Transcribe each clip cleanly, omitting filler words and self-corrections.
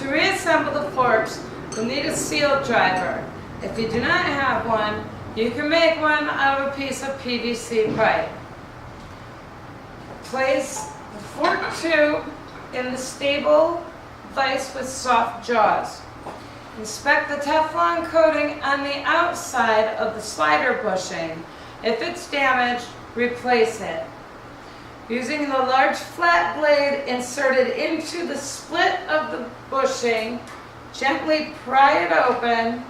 To reassemble the forks, you'll need a seal driver. If you do not have one, you can make one out of a piece of PVC pipe. Place the fork tube in the stable vise with soft jaws. Inspect the Teflon coating on the outside of the slider bushing. If it's damaged, replace it. Using the large flat blade inserted into the split of the bushing, gently pry it open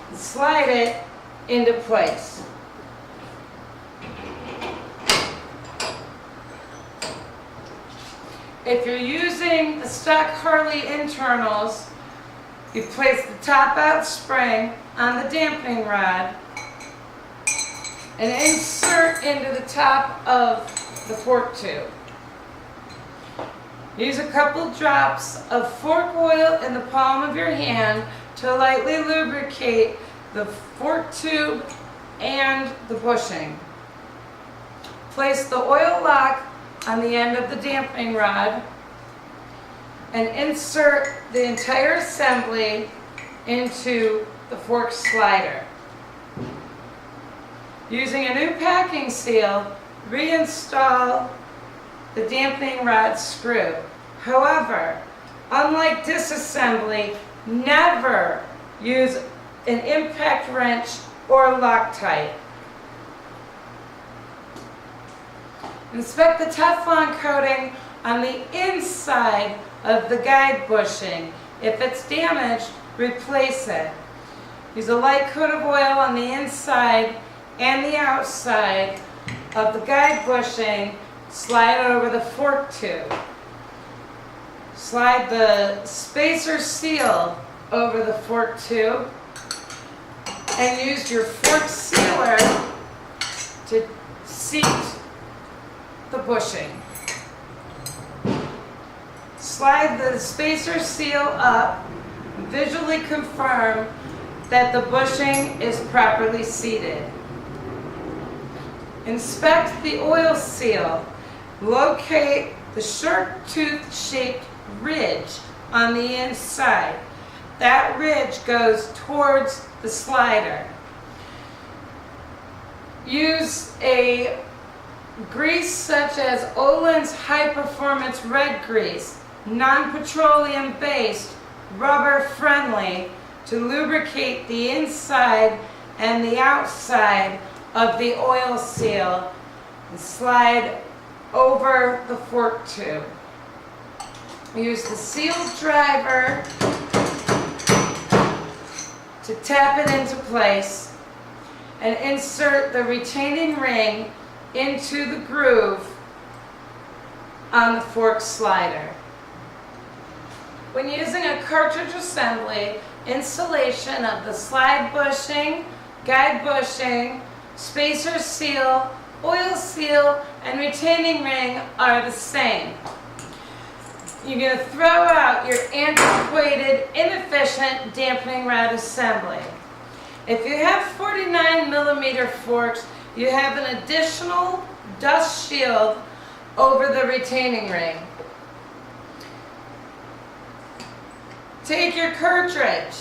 and slide it into place. If you're using the stock Harley internals, you place the top out spring on the dampening rod and insert into the top of the fork tube. Use a couple drops of fork oil in the palm of your hand to lightly lubricate the fork tube and the bushing. Place the oil lock on the end of the dampening rod and insert the entire assembly into the fork slider. Using a new packing seal, reinstall the dampening rod screw. However, unlike disassembly, never use an impact wrench or Loctite. Inspect the Teflon coating on the inside of the guide bushing. If it's damaged, replace it. Use a light coat of oil on the inside and the outside of the guide bushing. Slide over the fork tube. Slide the spacer seal over the fork tube and use your fork sealer to seat the bushing. Slide the spacer seal up and visually confirm that the bushing is properly seated. Inspect the oil seal. Locate the sharp tooth shaped ridge on the inside. That ridge goes towards the slider. Use a grease such as Ohlins High Performance Red Grease, non-petroleum based, rubber friendly, to lubricate the inside and the outside of the oil seal and slide over the fork tube. Use the seal driver to tap it into place and insert the retaining ring into the groove on the fork slider. When using a cartridge assembly, installation of the slide bushing, guide bushing, spacer seal, oil seal, and retaining ring are the same. You're going to throw out your antiquated, inefficient dampening rod assembly. If you have 49mm forks, you have an additional dust shield over the retaining ring. Take your cartridge,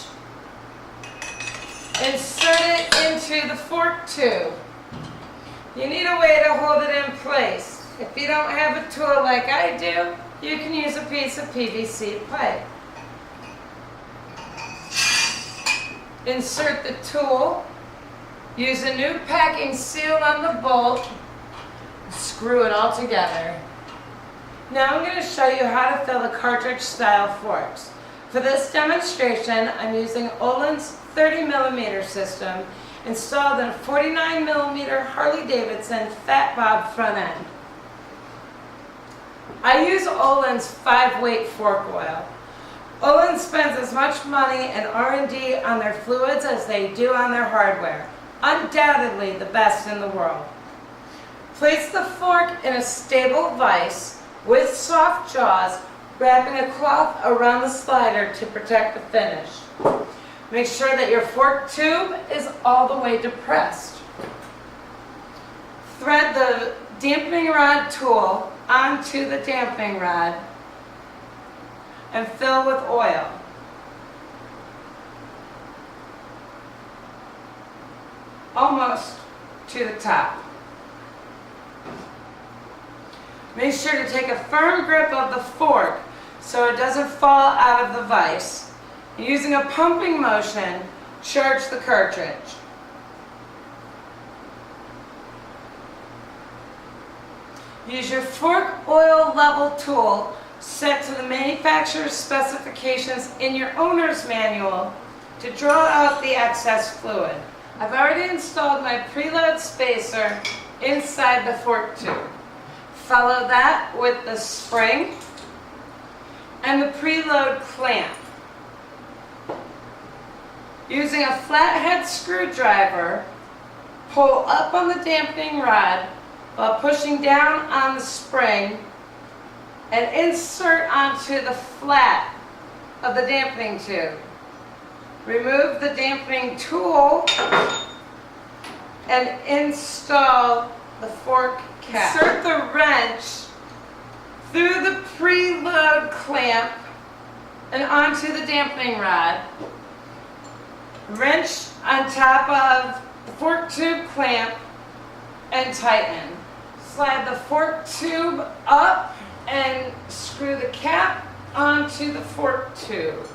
insert it into the fork tube. You need a way to hold it in place. If you don't have a tool like I do, you can use a piece of PVC pipe. Insert the tool, use a new packing seal on the bolt, screw it all together. Now I'm going to show you how to fill the cartridge style forks. For this demonstration, I'm using Ohlins 30mm system installed in a 49mm Harley Davidson Fat Bob front end. I use Ohlins 5-weight fork oil. Ohlins spends as much money and R&D on their fluids as they do on their hardware. Undoubtedly the best in the world. Place the fork in a stable vise with soft jaws, wrapping a cloth around the slider to protect the finish. Make sure that your fork tube is all the way depressed. Thread the dampening rod tool onto the dampening rod. and fill with oil. Almost to the top. Make sure to take a firm grip of the fork so it doesn't fall out of the vise. Using a pumping motion, charge the cartridge. Use your fork oil level tool set to the manufacturer's specifications in your owner's manual to draw out the excess fluid. I've already installed my preload spacer inside the fork tube. Follow that with the spring and the preload clamp. Using a flathead screwdriver, pull up on the dampening rod while pushing down on the spring and insert onto the flat of the dampening tube. Remove the dampening tool and install the fork cap. Insert the wrench through the preload clamp and onto the dampening rod. Wrench on top of the fork tube clamp and tighten. Slide the fork tube up and screw the cap onto the fork tube.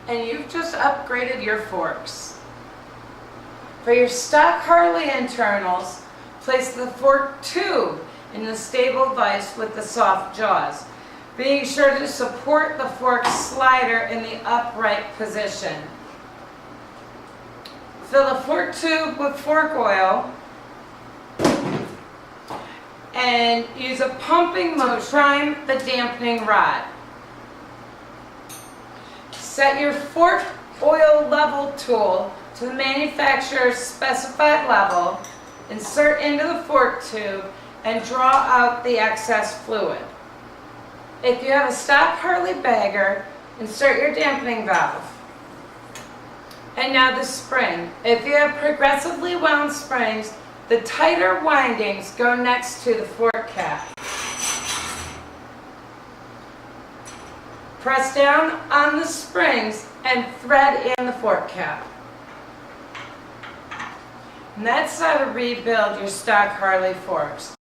And you've just upgraded your forks. For your stock Harley internals, place the fork tube in the stable vise with the soft jaws, being sure to support the fork slider in the upright position. Fill the fork tube with fork oil and use a pumping motion to prime the dampening rod. Set your fork oil level tool to the manufacturer's specified level, insert into the fork tube, and draw out the excess fluid. If you have a stock Harley bagger, insert your dampening valve. And now the spring. If you have progressively wound springs, the tighter windings go next to the fork cap. Press down on the springs and thread in the fork cap. And that's how to rebuild your stock Harley forks.